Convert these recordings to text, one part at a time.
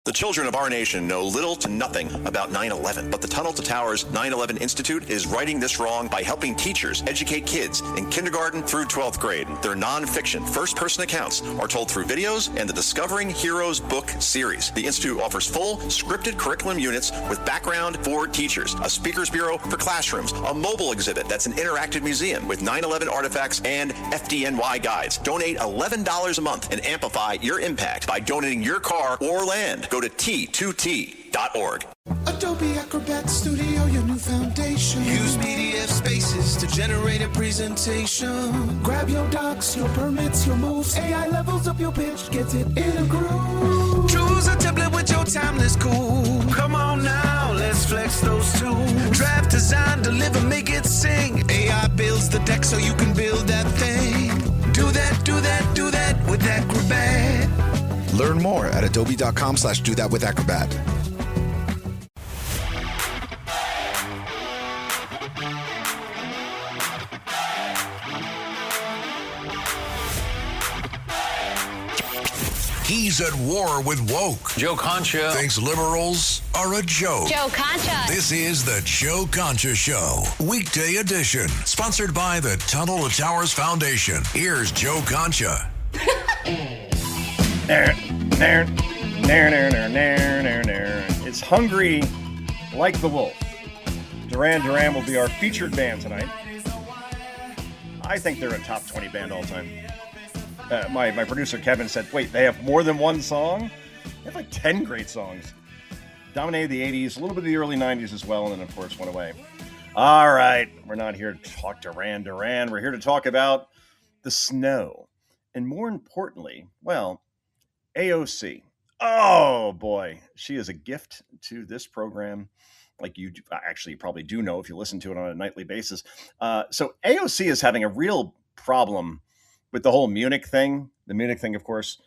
The children of our nation know little to nothing about 9/11, but the Tunnel to Towers 9/11 Institute is righting this wrong by helping teachers educate kids in kindergarten through 12th grade. Their nonfiction, first-person accounts are told through videos and the Discovering Heroes book series. The Institute offers full, scripted curriculum units with background for teachers, a speakers bureau for classrooms, a mobile exhibit that's an interactive museum with 9/11 artifacts and FDNY guides. Donate $11 a month and amplify your impact by donating your car or land. Go to T2T.org. Adobe Acrobat Studio, your new foundation. Use PDF spaces to generate a presentation. Grab your docs, your permits, your moves. AI levels up your pitch, gets it in a groove. Choose a template with your timeless cool. Come on now, let's flex those tools. Draft, design, deliver, make it sing. AI builds the deck so you can build that thing. Do that, do that, do that with Acrobat. Learn more at adobe.com/do-that-with-acrobat. He's at war with woke. Joe Concha thinks liberals are a joke. Joe Concha. This is the Joe Concha Show, weekday edition, sponsored by the Tunnel to Towers Foundation. Here's Joe Concha. It's Hungry Like the Wolf. Duran Duran will be our featured band tonight. I think they're a top 20 band all time. My producer Kevin said, wait, they have more than one song? They have like 10 great songs. Dominated the 80s, a little bit of the early 90s as well, and then of course went away. All right, we're not here to talk Duran Duran. We're here to talk about the snow. And more importantly, well, AOC. Oh boy, she is a gift to this program. Like you actually probably do know if you listen to it on a nightly basis. So AOC is having a real problem with the whole Munich thing. The Munich thing, of course,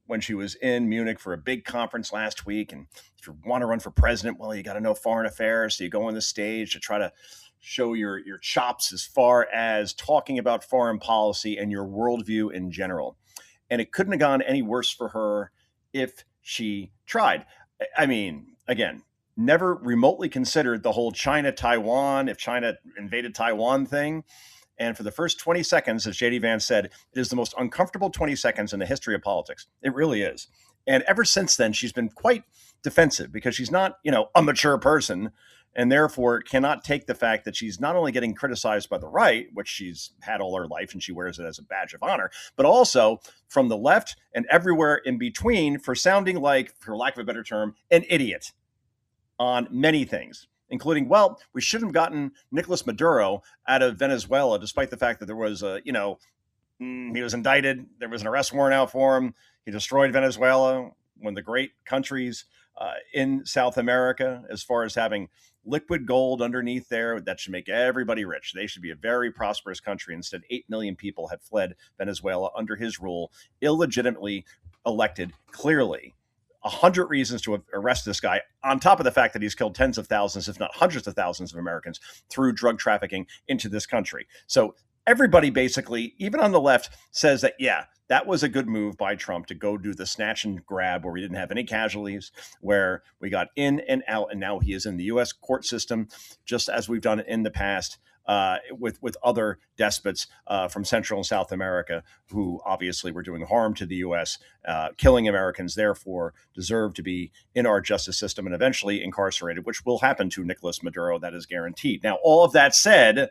when she was in Munich for a big conference last week. And if you want to run for president, well, you got to know foreign affairs. So you go on the stage to try to show your chops as far as talking about foreign policy and your worldview in general. And it couldn't have gone any worse for her if she tried. I mean, again, never remotely considered the whole China-Taiwan, if China invaded Taiwan thing. And for the first 20 seconds, as J.D. Vance said, it is the most uncomfortable 20 seconds in the history of politics. It really is. And ever since then, she's been quite defensive because she's not, a mature person, and therefore cannot take the fact that she's not only getting criticized by the right, which she's had all her life and she wears it as a badge of honor, but also from the left and everywhere in between for sounding like, for lack of a better term, an idiot on many things, including, well, we shouldn't have gotten Nicolas Maduro out of Venezuela, despite the fact that there was, he was indicted. There was an arrest warrant out for him. He destroyed Venezuela, one of the great countries in South America, as far as having liquid gold underneath there. That should make everybody rich. They should be a very prosperous country. Instead, 8 million people have fled Venezuela under his rule, illegitimately elected, clearly. 100 reasons to arrest this guy, on top of the fact that he's killed tens of thousands, if not hundreds of thousands of Americans through drug trafficking into this country. So everybody basically, even on the left, says that, yeah, that was a good move by Trump to go do the snatch and grab where we didn't have any casualties, where we got in and out, and now he is in the U.S. court system, just as we've done in the past with other despots from Central and South America who obviously were doing harm to the U.S., killing Americans, therefore deserve to be in our justice system and eventually incarcerated, which will happen to Nicolas Maduro. That is guaranteed. Now, all of that said,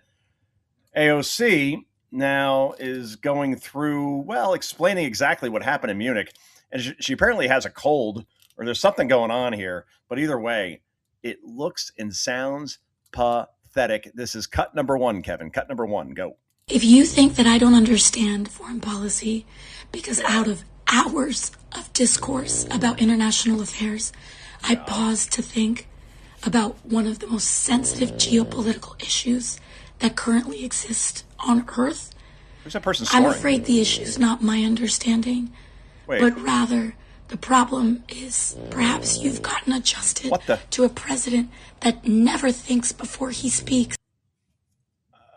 AOC now is going through, well, explaining exactly what happened in Munich. And she apparently has a cold, or there's something going on here. But either way, it looks and sounds pathetic. This is cut number one, Kevin. Cut number one. Go. If you think that I don't understand foreign policy because out of hours of discourse about international affairs, I pause to think about one of the most sensitive geopolitical issues that currently exist on Earth. Who's that person snoring? I'm afraid the issue is not my understanding, but rather the problem is perhaps you've gotten adjusted to a president that never thinks before he speaks.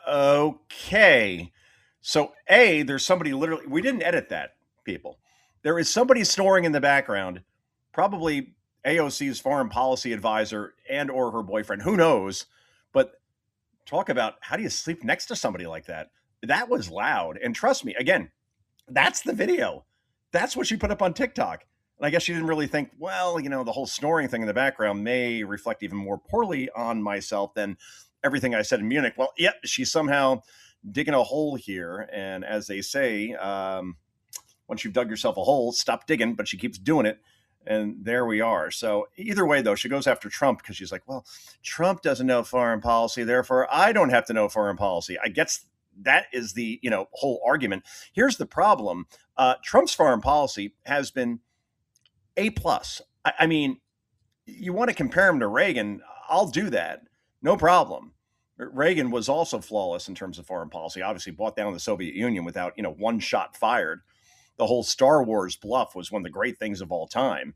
Okay. So there's somebody literally, we didn't edit that, people. There is somebody snoring in the background, probably AOC's foreign policy advisor and or her boyfriend. Who knows? But talk about how do you sleep next to somebody like that? That was loud. And trust me, again, that's the video. That's what she put up on TikTok. And I guess she didn't really think, well, the whole snoring thing in the background may reflect even more poorly on myself than everything I said in Munich. Well, yep, she's somehow digging a hole here. And as they say, once you've dug yourself a hole, stop digging, but she keeps doing it. And there we are. So either way, though, she goes after Trump because she's like, well, Trump doesn't know foreign policy. Therefore, I don't have to know foreign policy. I guess that is the, whole argument. Here's the problem. Trump's foreign policy has been A+. I mean, you want to compare him to Reagan. I'll do that. No problem. Reagan was also flawless in terms of foreign policy, obviously brought down the Soviet Union without, one shot fired. The whole Star Wars bluff was one of the great things of all time,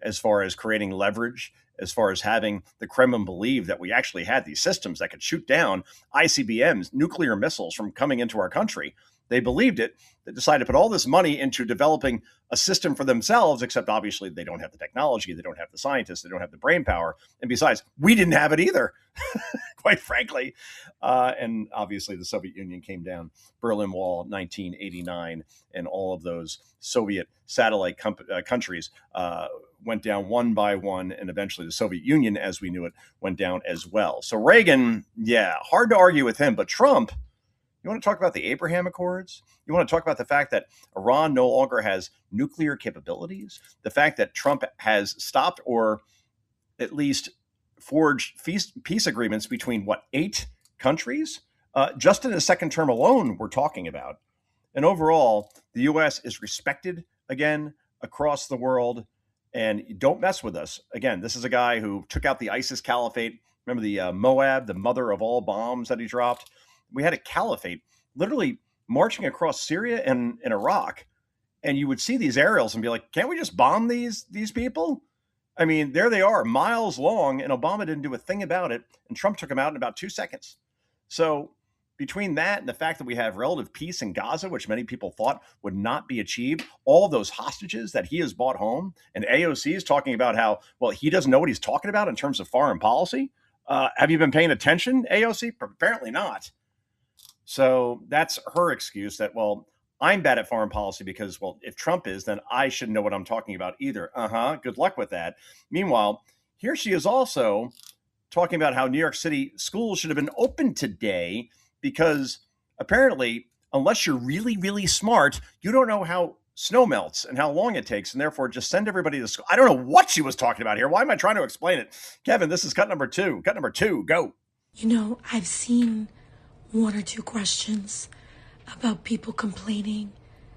as far as creating leverage, as far as having the Kremlin believe that we actually had these systems that could shoot down ICBMs, nuclear missiles from coming into our country. They believed it. They decided to put all this money into developing a system for themselves, except obviously they don't have the technology, they don't have the scientists, they don't have the brain power. And besides, we didn't have it either, quite frankly. And obviously the Soviet Union came down, Berlin Wall, 1989, and all of those Soviet satellite countries went down one by one, and eventually the Soviet Union, as we knew it, went down as well. So Reagan, yeah, hard to argue with him, but Trump, you want to talk about the Abraham Accords? You want to talk about the fact that Iran no longer has nuclear capabilities? The fact that Trump has stopped or at least forged peace agreements between, 8 countries? Just in his second term alone, we're talking about. And overall, the U.S. is respected again across the world. And don't mess with us. Again, this is a guy who took out the ISIS caliphate. Remember the Moab, the mother of all bombs that he dropped? We had a caliphate literally marching across Syria and Iraq. And you would see these aerials and be like, can't we just bomb these people? I mean, there they are, miles long, and Obama didn't do a thing about it. And Trump took them out in about 2 seconds. So between that and the fact that we have relative peace in Gaza, which many people thought would not be achieved, all of those hostages that he has brought home, and AOC is talking about how, well, he doesn't know what he's talking about in terms of foreign policy. Have you been paying attention, AOC? Apparently not. So that's her excuse that, well, I'm bad at foreign policy because, well, if Trump is, then I should know what I'm talking about either. Good luck with that. Meanwhile, here she is also talking about how New York City schools should have been open today because apparently, unless you're really, really smart, you don't know how snow melts and how long it takes, and therefore just send everybody to school. I don't know what she was talking about here. Why am I trying to explain it? Kevin, this is cut number 2. Cut number 2, go. I've seen 1 or 2 questions about people complaining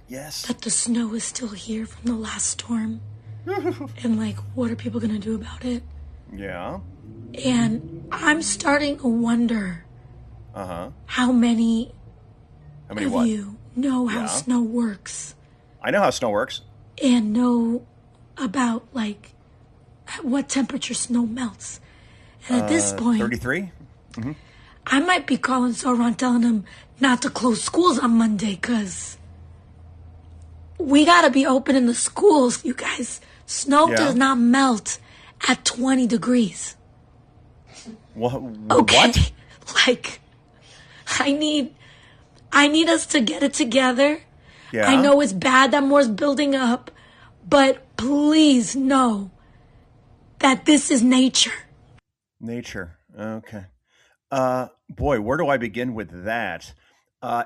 that the snow is still here from the last storm. And what are people going to do about it? Yeah. And I'm starting to wonder how many of you know how snow works. I know how snow works. And know about what temperature snow melts. And at this point, 33. Mm-hmm. I might be calling Sauron telling him not to close schools on Monday because we got to be open in the schools, you guys. Snow does not melt at 20 degrees. Okay. What? I need us to get it together. Yeah. I know it's bad that more's building up, but please know that this is nature. Nature. Okay. Boy, where do I begin with that?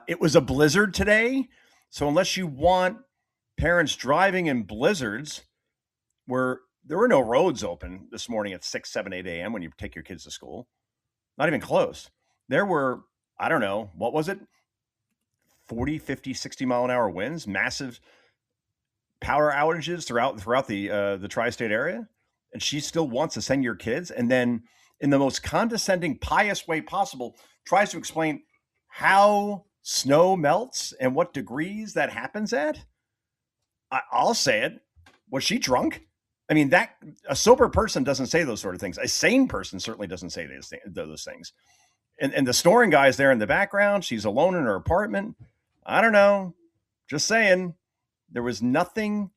It was a blizzard today. So unless you want parents driving in blizzards, there were no roads open this morning at 6, 7, 8 a.m. when you take your kids to school. Not even close. There were, I don't know, what was it? 40, 50, 60 mile an hour winds, massive power outages throughout the tri-state area. And she still wants to send your kids. And then in the most condescending, pious way possible, tries to explain how snow melts and what degrees that happens at. I'll say it. Was she drunk? I mean, a sober person doesn't say those sort of things. A sane person certainly doesn't say those things. And the snoring guy's there in the background. She's alone in her apartment. I don't know. Just saying. There was nothing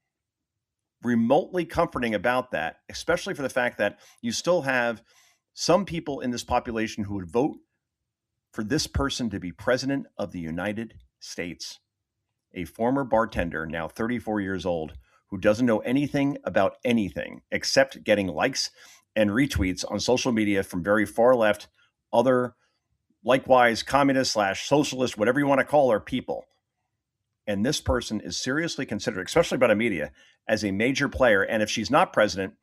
remotely comforting about that, especially for the fact that you still have some people in this population who would vote for this person to be president of the United States, a former bartender, now 34 years old, who doesn't know anything about anything except getting likes and retweets on social media from very far left, other likewise communist / socialist, whatever you want to call her, people. And this person is seriously considered, especially by the media, as a major player. And if she's not president,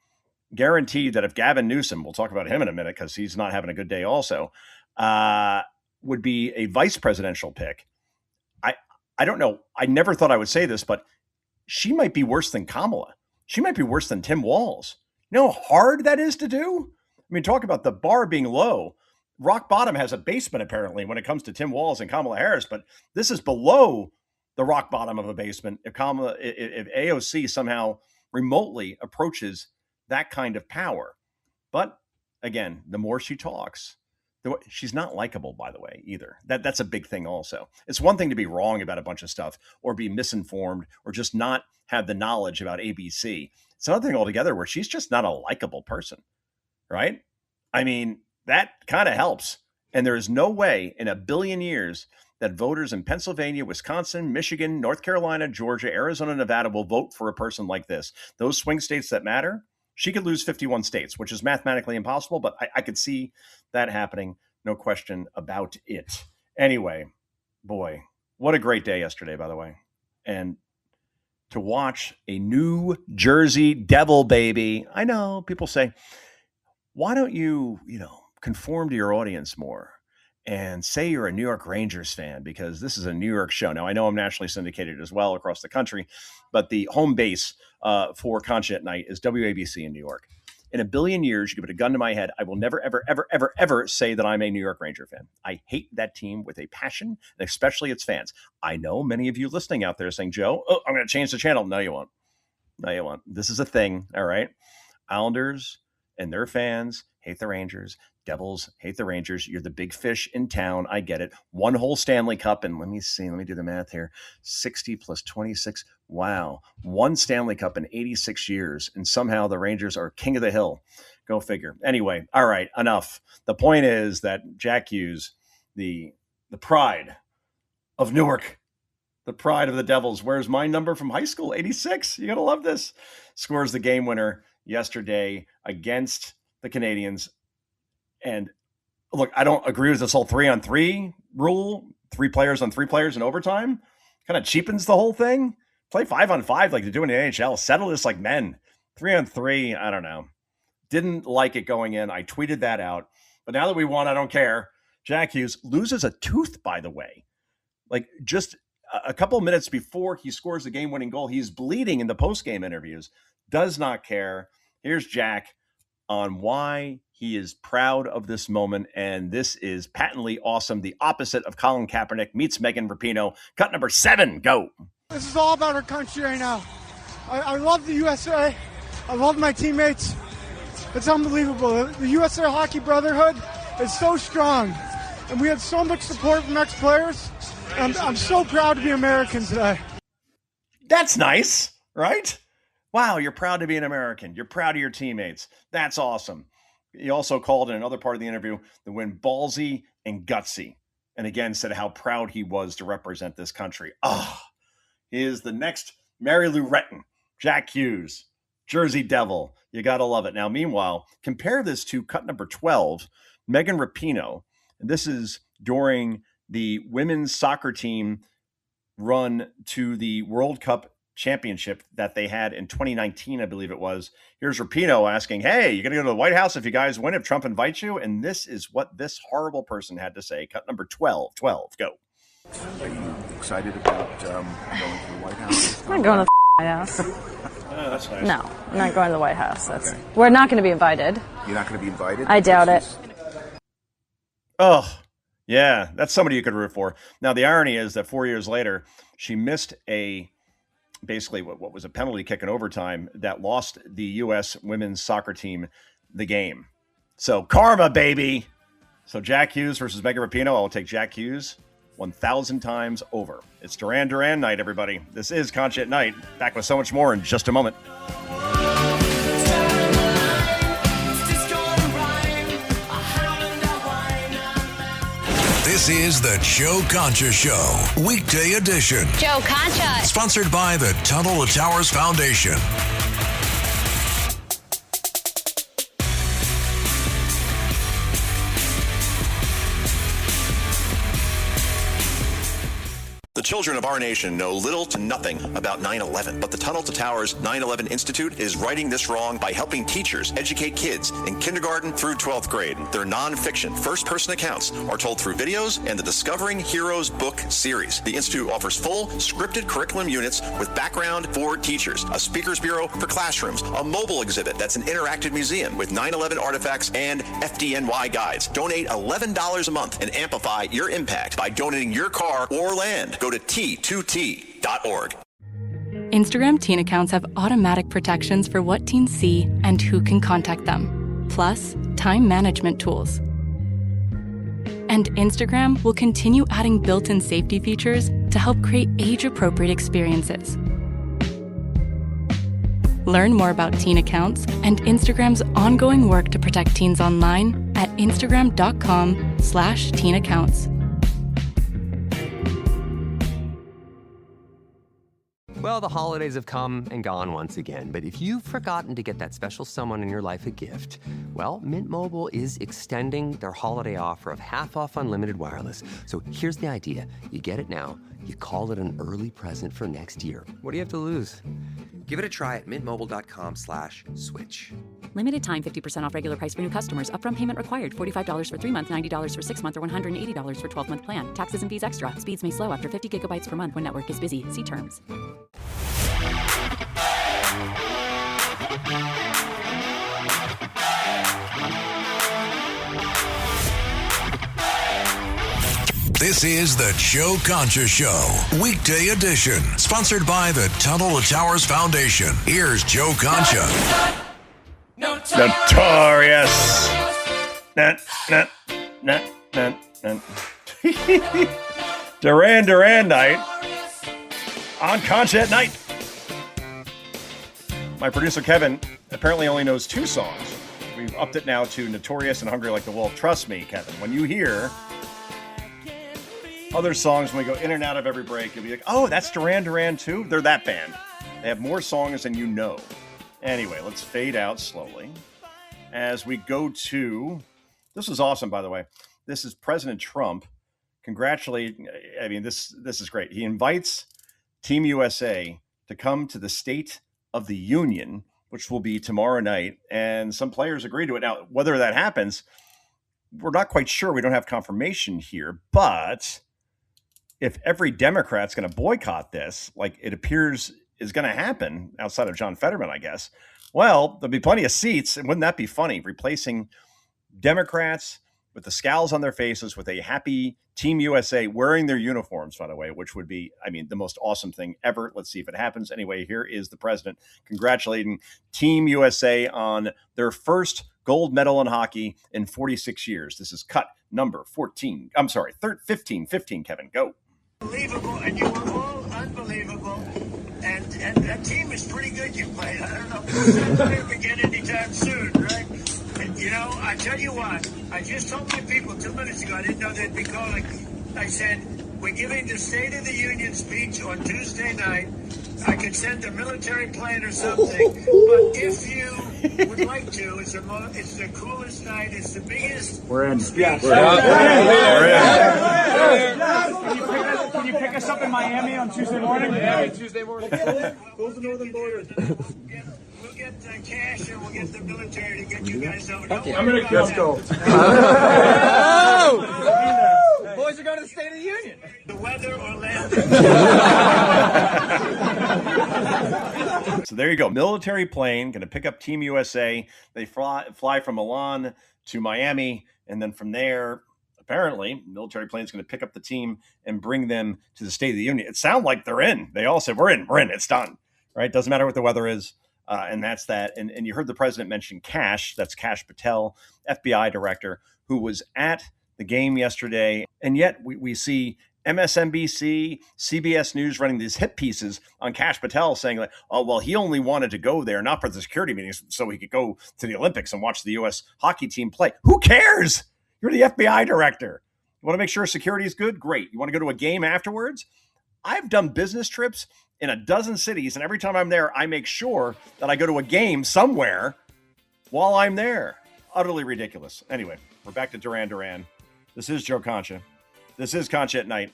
guaranteed that if Gavin Newsom, we'll talk about him in a minute because he's not having a good day also, would be a vice presidential pick. I don't know. I never thought I would say this, but she might be worse than Kamala. She might be worse than Tim Walz. You know how hard that is to do? I mean, talk about the bar being low. Rock bottom has a basement, apparently, when it comes to Tim Walz and Kamala Harris, but this is below the rock bottom of a basement. If AOC somehow remotely approaches that kind of power. But again, the more she talks, she's not likable, by the way, either. That's a big thing also. It's one thing to be wrong about a bunch of stuff or be misinformed or just not have the knowledge about ABC. It's another thing altogether where she's just not a likable person, right? I mean, that kind of helps. And there is no way in a billion years that voters in Pennsylvania, Wisconsin, Michigan, North Carolina, Georgia, Arizona, Nevada will vote for a person like this. Those swing states that matter, she could lose 51 states, which is mathematically impossible, but I could see that happening. No question about it. Anyway, boy, what a great day yesterday, by the way. And to watch a New Jersey Devil baby. I know people say, why don't you, conform to your audience more and say you're a New York Rangers fan because this is a New York show. Now, I know I'm nationally syndicated as well across the country, but the home base for Concha at Night is WABC in New York. In a billion years, you could put a gun to my head, I will never, ever, ever, ever, ever say that I'm a New York Ranger fan. I hate that team with a passion, and especially its fans. I know many of you listening out there saying, Joe, I'm going to change the channel. No, you won't. No, you won't. This is a thing, all right? Islanders and their fans hate the Rangers. Devils hate the Rangers. You're the big fish in town. I get it. One whole Stanley Cup. And let me do the math here. 60 plus 26. Wow. One Stanley Cup in 86 years. And somehow the Rangers are king of the hill. Go figure. Anyway. All right. Enough. The point is that Jack Hughes, the pride of Newark, the pride of the Devils. Where's my number from high school? 86. You're going to love this. Scores the game winner yesterday against the Canadians. And look, I don't agree with this whole 3-on-3 rule. 3 players on 3 players in overtime kind of cheapens the whole thing. Play 5-on-5 like they do in the NHL. Settle this like men. 3-on-3, I don't know. Didn't like it going in. I tweeted that out. But now that we won, I don't care. Jack Hughes loses a tooth, by the way. Like just a couple of minutes before he scores the game-winning goal, he's bleeding in the post-game interviews. Does not care. Here's Jack on why he is proud of this moment, and this is patently awesome. The opposite of Colin Kaepernick meets Megan Rapinoe. Cut number 7, go. This is all about our country right now. I love the USA. I love my teammates. It's unbelievable. The USA Hockey Brotherhood is so strong, and we had so much support from ex-players. I'm so proud to be American today. That's nice, right? Wow, you're proud to be an American. You're proud of your teammates. That's awesome. He also called in another part of the interview the win ballsy and gutsy. And again, said how proud he was to represent this country. He is the next Mary Lou Retton, Jack Hughes, Jersey Devil. You got to love it. Now, meanwhile, compare this to cut number 12, Megan Rapinoe. And this is during the women's soccer team run to the World Cup championship that they had in 2019, I believe it was. Here's Rapinoe asking, hey, you're going to go to the White House if you guys win, if Trump invites you? And this is what this horrible person had to say. Cut number 12, go. Are you excited about going to the White House? I'm not going to the White House. Oh, that's nice. No, I'm not going to the White House. We're not going to be invited. You're not going to be invited? I doubt it. Oh, yeah, that's somebody you could root for. Now, the irony is that 4 years later, she missed basically what was a penalty kick in overtime that lost the U.S. women's soccer team the game. So karma, baby. So Jack Hughes versus Megan Rapinoe. I'll take Jack Hughes 1,000 times over. It's Duran Duran night, everybody. This is Concha at Night. Back with so much more in just a moment. This is the Joe Concha Show, weekday edition. Joe Concha. Sponsored by the Tunnel to Towers Foundation. The children of our nation know little to nothing about 9/11, but the Tunnel to Towers 9/11 Institute is righting this wrong by helping teachers educate kids in kindergarten through 12th grade. Their nonfiction first-person accounts are told through videos and the Discovering Heroes book series. The Institute offers full scripted curriculum units with background for teachers, a speakers bureau for classrooms, a mobile exhibit that's an interactive museum with 9/11 artifacts and FDNY guides. Donate $11 a month and amplify your impact by donating your car or land. Go to T2T.org. Instagram teen accounts have automatic protections for what teens see and who can contact them, plus time management tools. And Instagram will continue adding built-in safety features to help create age-appropriate experiences. Learn more about teen accounts and Instagram's ongoing work to protect teens online at instagram.com/teen accounts. Well, the holidays have come and gone once again, but if you've forgotten to get that special someone in your life a gift, well, Mint Mobile is extending their holiday offer of half off unlimited wireless. So here's the idea. You get it now, you call it an early present for next year. What do you have to lose? Give it a try at mintmobile.com/switch. Limited time 50% off regular price for new customers. Upfront payment required. $45 for 3 months, $90 for 6 months, or $180 for 12-month plan. Taxes and fees extra. Speeds may slow after 50 gigabytes per month when network is busy. See terms. This is the Joe Concha Show, weekday edition. Sponsored by the Tunnel to Towers Foundation. Here's Joe Concha. Notorious. Duran Duran night on Concha at Night. My producer Kevin apparently only knows 2 songs. We've upped it now to Notorious and Hungry Like the Wolf. Trust me, Kevin, when you hear other songs, when we go in and out of every break, you'll be like, oh, that's Duran Duran too? They're that band. They have more songs than you know. Anyway, let's fade out slowly as we go to, this is awesome, by the way. This is President Trump congratulating, I mean, this is great. He invites Team USA to come to the State of the Union, which will be tomorrow night, and some players agree to it. Now, whether that happens, we're not quite sure. We don't have confirmation here, but if every Democrat's going to boycott this, like it appears is going to happen outside of John Fetterman, I guess, well, there'll be plenty of seats. And wouldn't that be funny? Replacing Democrats with the scowls on their faces with a happy Team USA wearing their uniforms, by the way, which would be, I mean, the most awesome thing ever. Let's see if it happens. Anyway, here is the president congratulating Team USA on their first gold medal in hockey in 46 years. This is cut number 14. I'm sorry, 15, Kevin, go. Unbelievable, and you were all unbelievable. And that team is pretty good you played. I don't know if it's not going to begin anytime soon, right? And, you know, I tell you what, I just told my people 2 minutes ago, I didn't know they'd be calling. I said, we're giving the State of the Union speech on Tuesday night. I could send a military plane or something, but if you would like to, it's the coolest night. It's the biggest. We're in. Speech. Can you pick us up in Miami on Tuesday morning? Yeah, Tuesday morning. Close the northern border. We'll get cash and we'll get the military to get you guys over. I'm gonna let's go. Boys are going to the State of the Union. The weather or land. So there you go. Military plane going to pick up Team USA. They fly from Milan to Miami, and then from there, apparently, military plane is going to pick up the team and bring them to the State of the Union. It sounds like they're in. They all said, we're in, it's done. Right? Doesn't matter what the weather is. And that's that. And you heard the president mention Kash. That's Kash Patel, FBI director, who was at the game yesterday. And yet we see MSNBC, CBS News running these hit pieces on Kash Patel saying, like, oh, well, he only wanted to go there, not for the security meetings, so he could go to the Olympics and watch the U.S. hockey team play. Who cares? You're the FBI director. You want to make sure security is good? Great. You want to go to a game afterwards? I've done business trips in a dozen cities, and every time I'm there, I make sure that I go to a game somewhere while I'm there. Utterly ridiculous. Anyway, we're back to Duran Duran. This is Joe Concha. This is Concha at Night.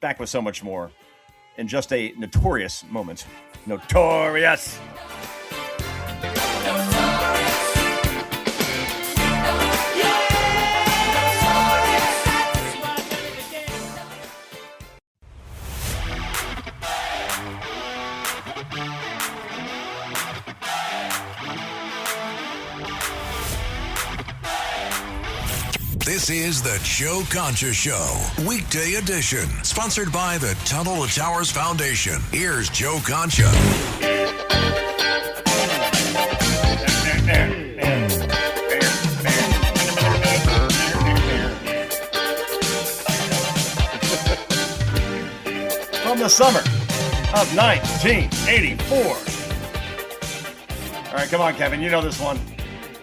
Back with so much more in just a notorious moment. Notorious. This is the Joe Concha Show, weekday edition, sponsored by the Tunnel to Towers Foundation. Here's Joe Concha. From the summer of 1984. All right, come on, Kevin. You know this one.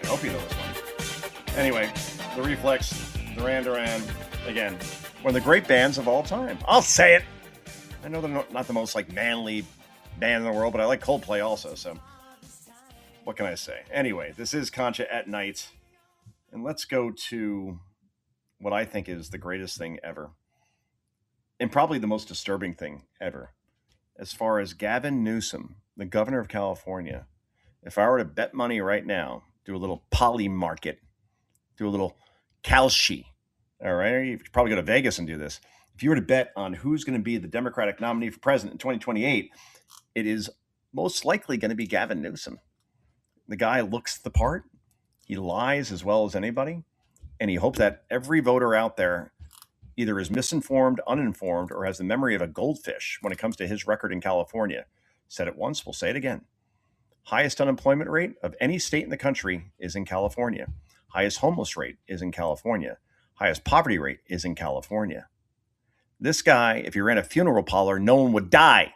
I hope you know this one. Anyway, The Reflex, Duran Duran, again, one of the great bands of all time. I'll say it. I know they're not the most like manly band in the world, but I like Coldplay also, so what can I say? Anyway, this is Concha at Night, and let's go to what I think is the greatest thing ever, and probably the most disturbing thing ever, as far as Gavin Newsom, the governor of California. If I were to bet money right now, do a little poly market, do a little Kalshi, all right? Or you could probably go to Vegas and do this. If you were to bet on who's going to be the Democratic nominee for president in 2028, it is most likely going to be Gavin Newsom. The guy looks the part. He lies as well as anybody. And he hopes that every voter out there either is misinformed, uninformed, or has the memory of a goldfish when it comes to his record in California. Said it once, we'll say it again. Highest unemployment rate of any state in the country is in California. Highest homeless rate is in California. Highest poverty rate is in California. This guy, if he ran a funeral parlor, no one would die.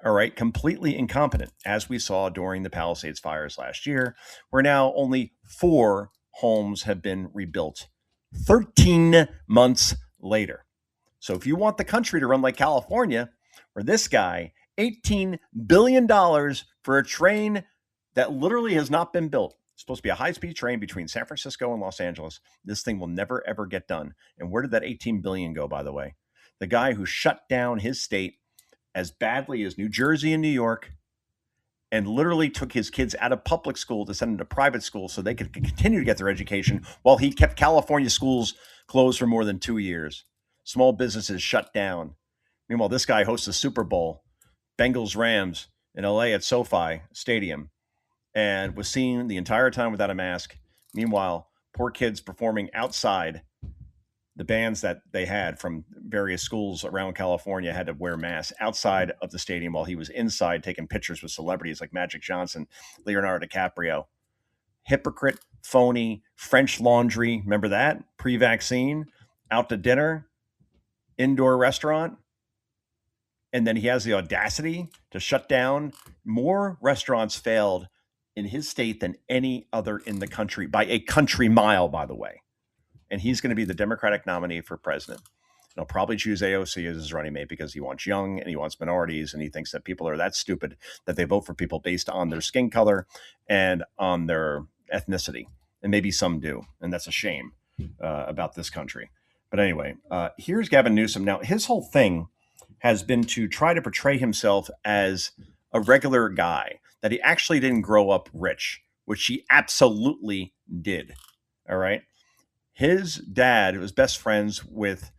All right, completely incompetent, as we saw during the Palisades fires last year, where now only 4 homes have been rebuilt 13 months later. So if you want the country to run like California, where this guy, $18 billion for a train that literally has not been built. It's supposed to be a high-speed train between San Francisco and Los Angeles. This thing will never, ever get done. And where did that $18 billion go, by the way? The guy who shut down his state as badly as New Jersey and New York and literally took his kids out of public school to send them to private school so they could continue to get their education while he kept California schools closed for more than 2 years. Small businesses shut down. Meanwhile, this guy hosts a Super Bowl, Bengals-Rams in LA at SoFi Stadium, and was seen the entire time without a mask. Meanwhile, poor kids performing outside. The bands that they had from various schools around California had to wear masks outside of the stadium while he was inside taking pictures with celebrities like Magic Johnson, Leonardo DiCaprio. Hypocrite, phony, French Laundry. Remember that? Pre-vaccine, out to dinner, indoor restaurant. And then he has the audacity to shut down. More restaurants failed in his state than any other in the country, by a country mile, by the way. And he's going to be the Democratic nominee for president. He'll probably choose AOC as his running mate because he wants young and he wants minorities, and he thinks that people are that stupid that they vote for people based on their skin color and on their ethnicity. And maybe some do, and that's a shame about this country. But anyway, here's Gavin Newsom. Now, his whole thing has been to try to portray himself as a regular guy, that he actually didn't grow up rich, which he absolutely did. All right. His dad was best friends with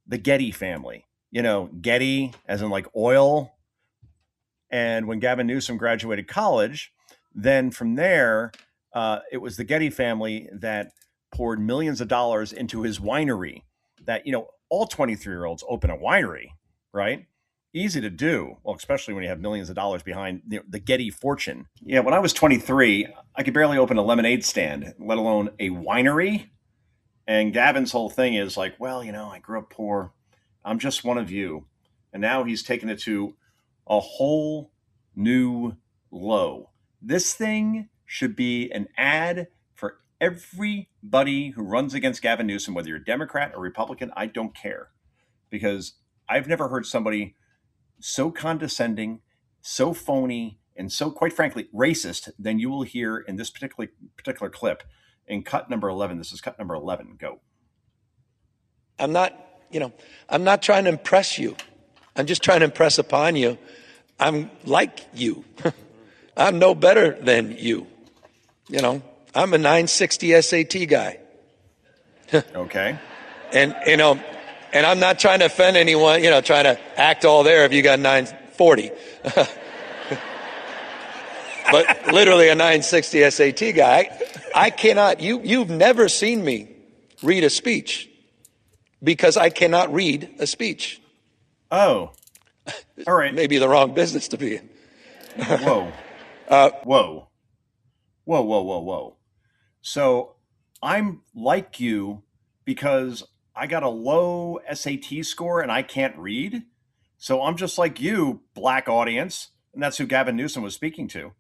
the Getty family, Getty as in like oil. And when Gavin Newsom graduated college, then from there, it was the Getty family that poured millions of dollars into his winery that, all 23-year-olds open a winery, right? Easy to do. Well, especially when you have millions of dollars behind the Getty fortune. Yeah. When I was 23, I could barely open a lemonade stand, let alone a winery. And Gavin's whole thing is like, well, I grew up poor I'm just one of you. And now he's taken it to a whole new low. This thing should be an ad for everybody who runs against Gavin Newsom, whether you're Democrat or Republican. I don't care, because I've never heard somebody so condescending, so phony, and so, quite frankly, racist than you will hear in this particular clip in cut number 11. This is cut number 11. Go. I'm not trying to impress you. I'm just trying to impress upon you. I'm like you. I'm no better than you. I'm a 960 SAT guy. Okay. And I'm not trying to offend anyone, trying to act all there if you got 940. But literally a 960 SAT guy. I cannot, you've never seen me read a speech, because I cannot read a speech. Oh, all right. Maybe the wrong business to be in. Whoa. Whoa. So I'm like you because I got a low SAT score and I can't read. So I'm just like you, black audience. And that's who Gavin Newsom was speaking to.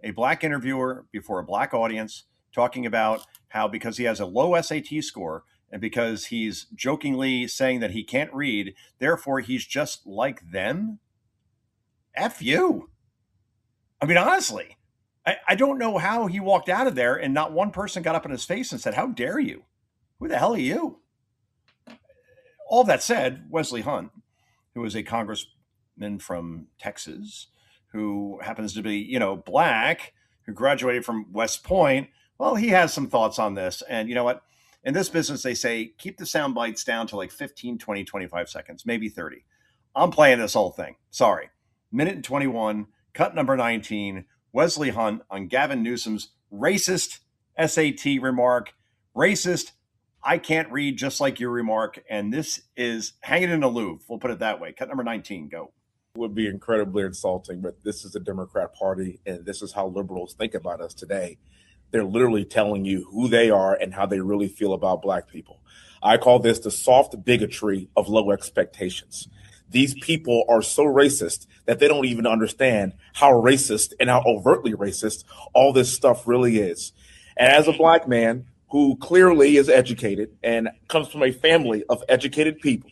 A black interviewer before a black audience, talking about how because he has a low SAT score and because he's jokingly saying that he can't read, therefore he's just like them. F you. I mean, honestly, I don't know how he walked out of there and not one person got up in his face and said, how dare you? Who the hell are you? All that said, Wesley Hunt, who is a congressman from Texas, who happens to be, black, who graduated from West Point, well, he has some thoughts on this. And you know what? In this business, they say, keep the sound bites down to like 15, 20, 25 seconds, maybe 30. I'm playing this whole thing. Sorry. Minute and 21, cut number 19, Wesley Hunt on Gavin Newsom's racist SAT remark. Racist, I can't read just like your remark. And this is hanging in the Louvre. We'll put it that way. Cut number 19, go. Would be incredibly insulting, but this is the Democrat Party, and this is how liberals think about us today. They're literally telling you who they are and how they really feel about black people. I call this the soft bigotry of low expectations. These people are so racist that they don't even understand how racist and how overtly racist all this stuff really is. And as a black man who clearly is educated and comes from a family of educated people,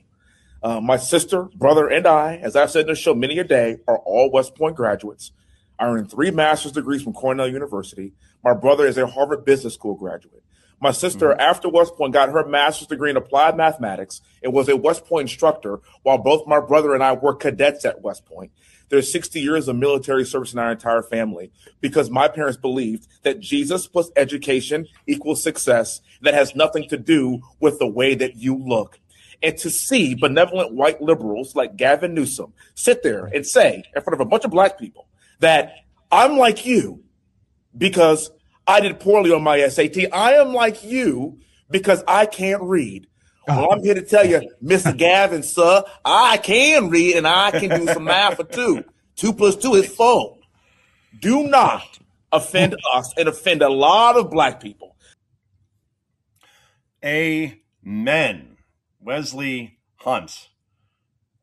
my sister, brother, and I, as I've said in the show many a day, are all West Point graduates. I earned 3 master's degrees from Cornell University. My brother is a Harvard Business School graduate. My sister, after West Point, got her master's degree in applied mathematics and was a West Point instructor, while both my brother and I were cadets at West Point. There's 60 years of military service in our entire family because my parents believed that Jesus plus education equals success. That has nothing to do with the way that you look. And to see benevolent white liberals like Gavin Newsom sit there and say in front of a bunch of black people that I'm like you because I did poorly on my SAT. I am like you because I can't read. Well, I'm here to tell you, Mr. Gavin, sir, I can read and I can do some math for 2. 2 plus 2 is 4. Do not offend us and offend a lot of black people. Amen. Wesley Hunt.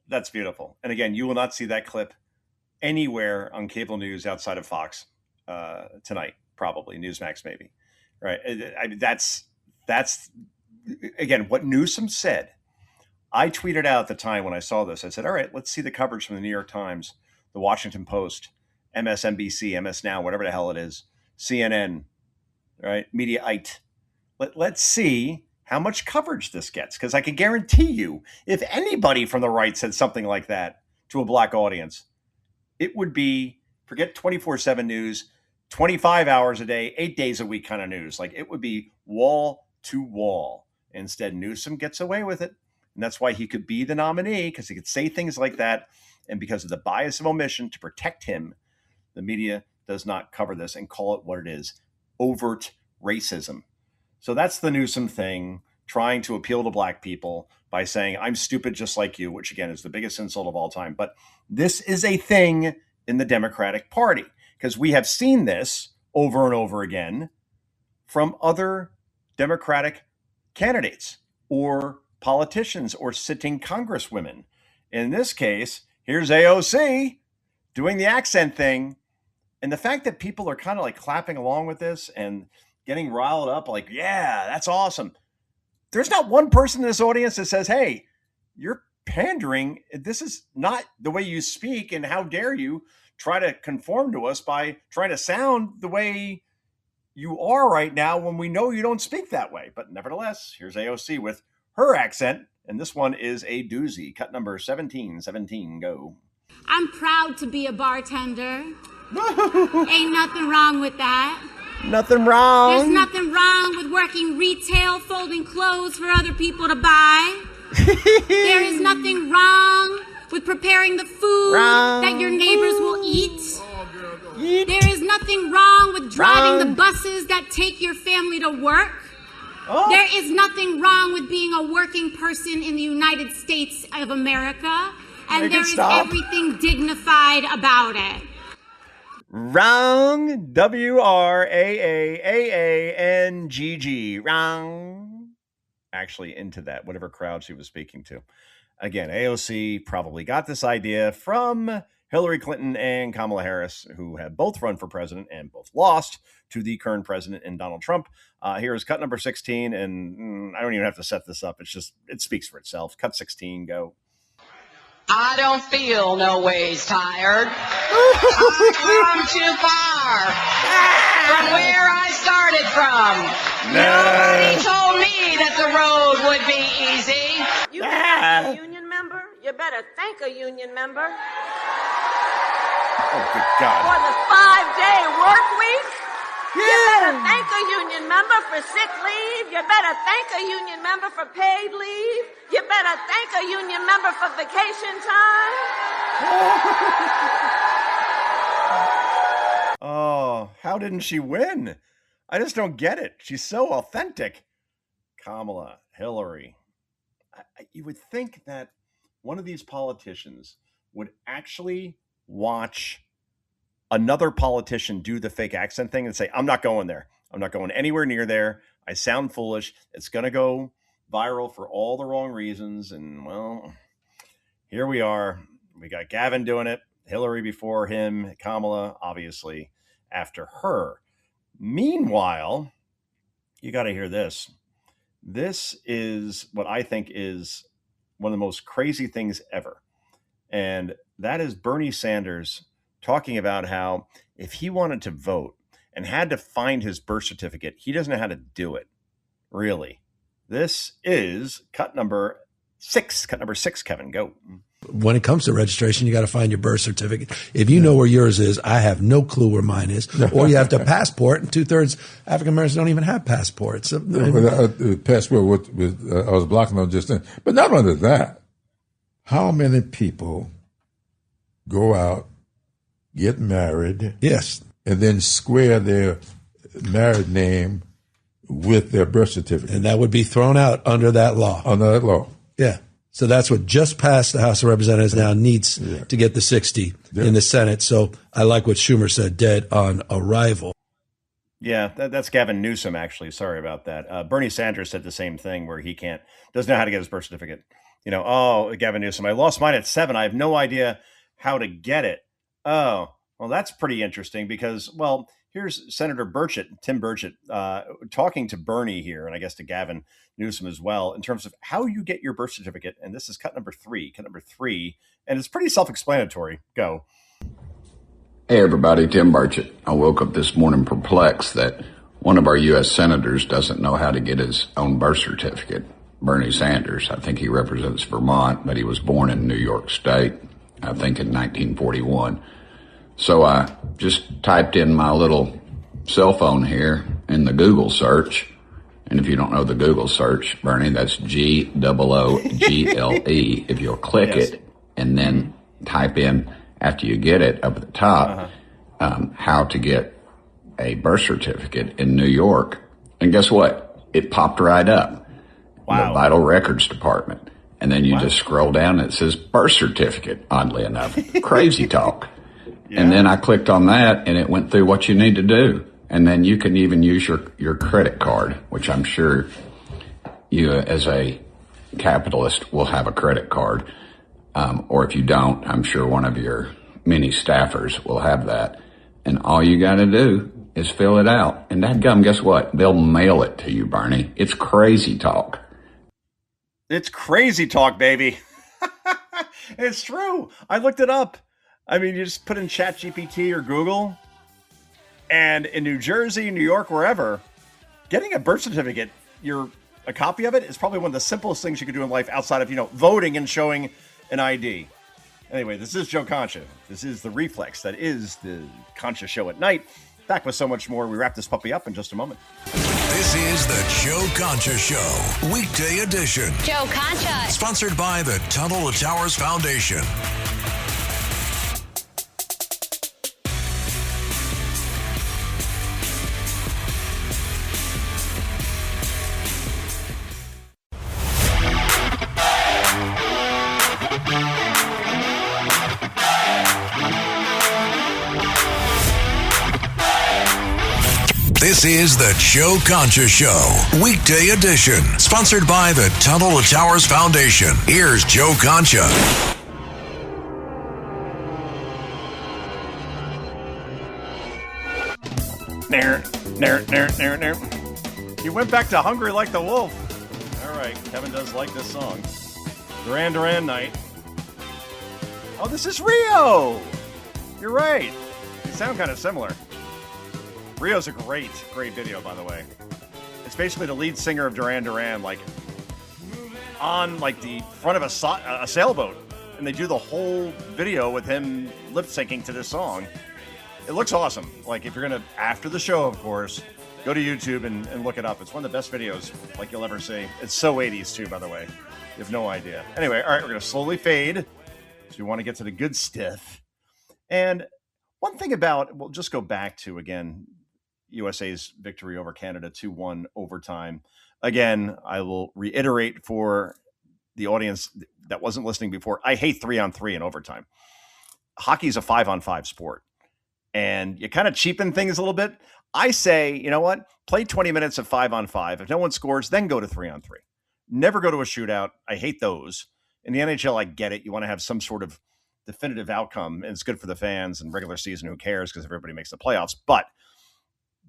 That's beautiful. And again, you will not see that clip anywhere on cable news outside of Fox tonight, probably Newsmax, maybe. Right? I mean, that's again what Newsom said. I tweeted out at the time when I saw this. I said, "All right, let's see the coverage from the New York Times, the Washington Post, MSNBC, MS Now, whatever the hell it is, CNN, right? Mediaite. Let's see how much coverage this gets, because I can guarantee you, if anybody from the right said something like that to a black audience, it would be, forget 24/7 news, 25 hours a day, 8 days a week kind of news. Like, it would be wall to wall. Instead, Newsom gets away with it. And that's why he could be the nominee, because he could say things like that. And because of the bias of omission to protect him, the media does not cover this and call it what it is: overt racism. So that's the Newsom thing, trying to appeal to black people by saying, I'm stupid just like you, which again is the biggest insult of all time. But this is a thing in the Democratic Party, because we have seen this over and over again from other Democratic candidates or politicians or sitting congresswomen. In this case, here's AOC doing the accent thing. And the fact that people are kind of like clapping along with this and getting riled up, like, yeah, that's awesome. There's not one person in this audience that says, hey, you're pandering. This is not the way you speak. And how dare you try to conform to us by trying to sound the way you are right now when we know you don't speak that way. But nevertheless, here's AOC with her accent. And this one is a doozy. Cut number 1717, go. I'm proud to be a bartender. Ain't nothing wrong with that. Nothing wrong. There's nothing wrong with working retail, folding clothes for other people to buy. There is nothing wrong with preparing the food that your neighbors will eat. There is nothing wrong with driving the buses that take your family to work. There is nothing wrong with being a working person in the United States of America. And there is everything dignified about it. Wrong. WRAAAANGG. Wrong. Actually into that, whatever crowd she was speaking to. Again, AOC probably got this idea from Hillary Clinton and Kamala Harris, who have both run for president and both lost to the current president and Donald Trump. Here is cut number 16, and I don't even have to set this up. It's just, it speaks for itself. Cut 16, go. I don't feel no ways tired. I've come too far from where I started from. Nobody told me that the road would be easy. You a union member? You better thank a union member. Oh, good God. For the 5-day work week? You better thank a union member for sick leave. You better thank a union member for paid leave. You better thank a union member for vacation time. Oh, how didn't she win? I just don't get it. She's so authentic. Kamala, Hillary. You would think that one of these politicians would actually watch another politician do the fake accent thing and say, I'm not going there. I'm not going anywhere near there. I sound foolish. It's going to go viral for all the wrong reasons. And well, here we are. We got Gavin doing it, Hillary before him, Kamala, obviously, after her. Meanwhile, you got to hear this. This is what I think is one of the most crazy things ever. And that is Bernie Sanders talking about how if he wanted to vote and had to find his birth certificate, he doesn't know how to do it. Really. This is cut number 6. Cut number 6, Kevin, go. When it comes to registration, you got to find your birth certificate. If you know where yours is, I have no clue where mine is. Or you have to passport, and 2/3 African Americans don't even have passports. Passport, I was blocking on just then. But not only that, how many people go out, get married, yes, and then square their married name with their birth certificate? And that would be thrown out under that law. Under that law. Yeah. So that's what just passed the House of Representatives now needs to get the 60 in the Senate. So I like what Schumer said, dead on arrival. Yeah, that's Gavin Newsom, actually. Sorry about that. Bernie Sanders said the same thing where he doesn't know how to get his birth certificate. You know, oh, Gavin Newsom, I lost mine at 7. I have no idea how to get it. Oh, well, that's pretty interesting because, well, here's Senator Tim Burchett, talking to Bernie here, and I guess to Gavin Newsom as well, in terms of how you get your birth certificate. And this is cut number 3, and it's pretty self-explanatory. Go. Hey, everybody, Tim Burchett. I woke up this morning perplexed that one of our U.S. senators doesn't know how to get his own birth certificate. Bernie Sanders, I think he represents Vermont, but he was born in New York State, I think in 1941. So I just typed in my little cell phone here in the Google search. And if you don't know the Google search, Bernie, that's GOOGLE. If you'll click it and then type in, after you get it up at the top, how to get a birth certificate in New York. And guess what? It popped right up. Wow. The Vital Records Department. And then you just scroll down and it says birth certificate, oddly enough. Crazy talk. Yeah. And then I clicked on that and it went through what you need to do. And then you can even use your credit card, which I'm sure you as a capitalist will have a credit card. Or if you don't, I'm sure one of your many staffers will have that. And all you got to do is fill it out. And dadgum, guess what? They'll mail it to you, Bernie. It's crazy talk. It's crazy talk, baby. It's true. I looked it up. I mean, you just put in ChatGPT or Google, and in New Jersey, New York, wherever, getting a birth certificate, a copy of it is probably one of the simplest things you could do in life outside of, voting and showing an ID. Anyway, this is Joe Concha. This is the Reflex. That is the Concha Show at night. Back with so much more. We wrap this puppy up in just a moment. This is the Joe Concha Show, weekday edition. Joe Concha. Sponsored by the Tunnel to Towers Foundation. This is the Joe Concha Show, weekday edition, sponsored by the Tunnel to Towers Foundation. Here's Joe Concha. You went back to Hungry Like the Wolf. All right, Kevin does like this song. Duran Duran night. Oh, this is Rio. You're right. They sound kind of similar. Rio's a great video, by the way. It's basically the lead singer of Duran Duran, on the front of a sailboat, and they do the whole video with him lip syncing to this song. It looks awesome. If you're gonna, after the show, of course, go to YouTube and look it up. It's one of the best videos you'll ever see. It's so 80s too, by the way. You have no idea. Anyway, all right, we're gonna slowly fade, so we want to get to the good stuff. And one thing we'll just go back to again. USA's victory over Canada 2-1 overtime. Again, I will reiterate for the audience that wasn't listening before, I hate 3-on-3 in overtime. Hockey is a 5-on-5 sport, and you kind of cheapen things a little bit. I say, you know what? Play 20 minutes of 5-on-5. If no one scores, then go to 3-on-3. Never go to a shootout. I hate those. In the NHL, I get it. You want to have some sort of definitive outcome, and it's good for the fans and regular season. Who cares? Because everybody makes the playoffs. But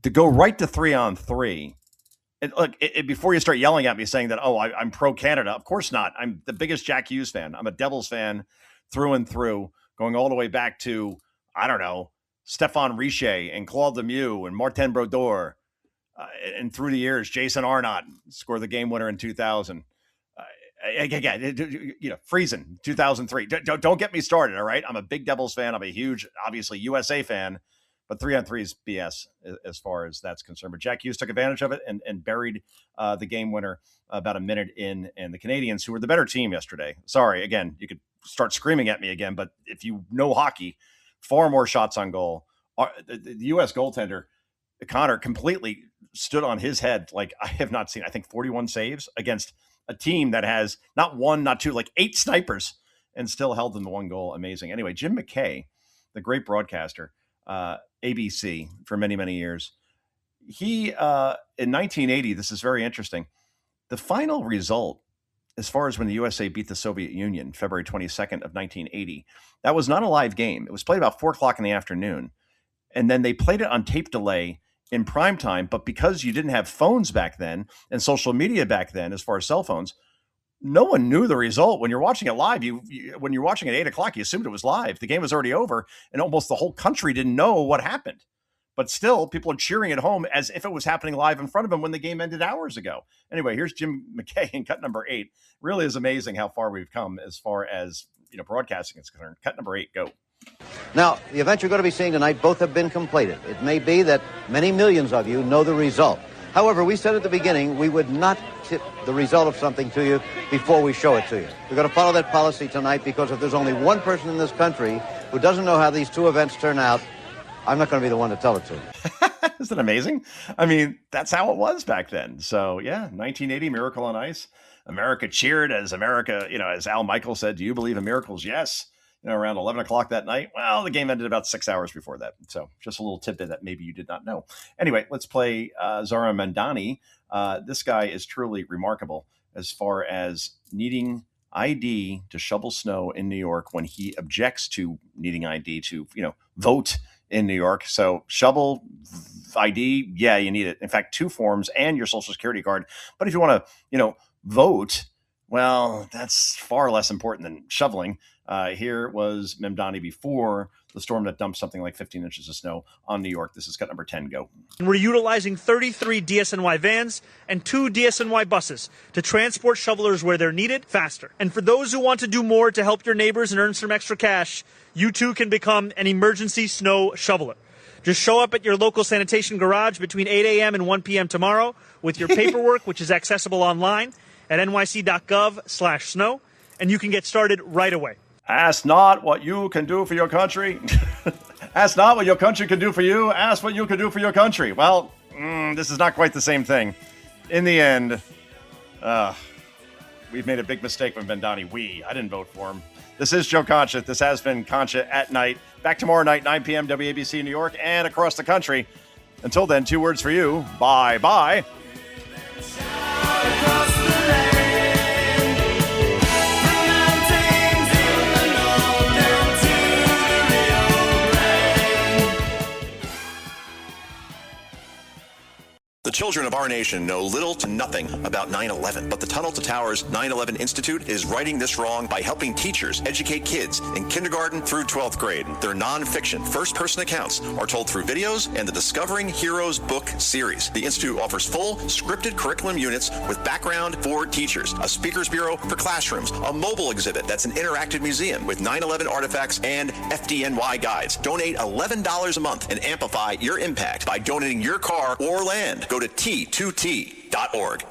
to go right to 3-on-3, before you start yelling at me saying that, I'm pro-Canada, of course not. I'm the biggest Jack Hughes fan. I'm a Devils fan through and through, going all the way back to, I don't know, Stéphane Richer and Claude Lemieux and Martin Brodeur, and through the years, Jason Arnott scored the game winner in 2000. Friesen, 2003. Don't get me started, all right? I'm a big Devils fan. I'm a huge, obviously, USA fan. But 3-on-3 is BS as far as that's concerned. But Jack Hughes took advantage of it and buried the game winner about a minute in. And the Canadians, who were the better team yesterday. Sorry, again, you could start screaming at me again. But if you know hockey, far more shots on goal. The U.S. goaltender, Connor, completely stood on his head like I have not seen. I think 41 saves against a team that has not one, not two, 8 snipers and still held them to 1 goal. Amazing. Anyway, Jim McKay, the great broadcaster, ABC for many, many years. He, in 1980, this is very interesting. The final result, as far as when the USA beat the Soviet Union, February 22nd of 1980, that was not a live game. It was played about 4:00 in the afternoon. And then they played it on tape delay in prime time. But because you didn't have phones back then and social media back then, as far as cell phones, no one knew the result. When you're watching it live, when you're watching at 8:00, you assumed it was live. The game was already over, and almost the whole country didn't know what happened. But still, people are cheering at home as if it was happening live in front of them when the game ended hours ago. Anyway, here's Jim McKay in cut number 8. Really is amazing how far we've come as far as broadcasting is concerned. Cut number 8, go. Now, the events you're going to be seeing tonight both have been completed. It may be that many millions of you know the result. However, we said at the beginning we would not tip the result of something to you before we show it to you. We're going to follow that policy tonight because if there's only one person in this country who doesn't know how these two events turn out, I'm not going to be the one to tell it to him. Isn't it amazing? I mean, that's how it was back then. So, yeah, 1980, Miracle on Ice. America cheered as America, as Al Michael said, do you believe in miracles? Yes. Around 11 o'clock that night. Well, the game ended about 6 hours before that. So just a little tidbit that maybe you did not know. Anyway, let's play Zara Mandani. This guy is truly remarkable. as far as needing ID to shovel snow in New York when he objects to needing ID to, vote in New York. So shovel ID, yeah, you need it. In fact, 2 forms and your social security card. But if you want to, vote, well, that's far less important than shoveling. Here was Mamdani before the storm that dumped something like 15 inches of snow on New York. This is cut number 10. Go. We're utilizing 33 DSNY vans and 2 DSNY buses to transport shovelers where they're needed faster. And for those who want to do more to help your neighbors and earn some extra cash, you too can become an emergency snow shoveler. Just show up at your local sanitation garage between 8 a.m. and 1 p.m. tomorrow with your paperwork, which is accessible online at nyc.gov/snow, and you can get started right away. Ask not what you can do for your country. Ask not what your country can do for you. Ask what you can do for your country. Well, this is not quite the same thing. In the end, we've made a big mistake with Mamdani. I didn't vote for him. This is Joe Concha. This has been Concha at Night. Back tomorrow night, 9 p.m. WABC New York and across the country. Until then, 2 words for you. Bye-bye. The children of our nation know little to nothing about 9/11, but the Tunnel to Towers 9/11 Institute is righting this wrong by helping teachers educate kids in kindergarten through 12th grade. Their nonfiction first-person accounts are told through videos and the Discovering Heroes book series. The Institute offers full scripted curriculum units with background for teachers, a speakers bureau for classrooms, a mobile exhibit that's an interactive museum with 9/11 artifacts and FDNY guides. Donate $11 a month and amplify your impact by donating your car or land. Go to T2T.org.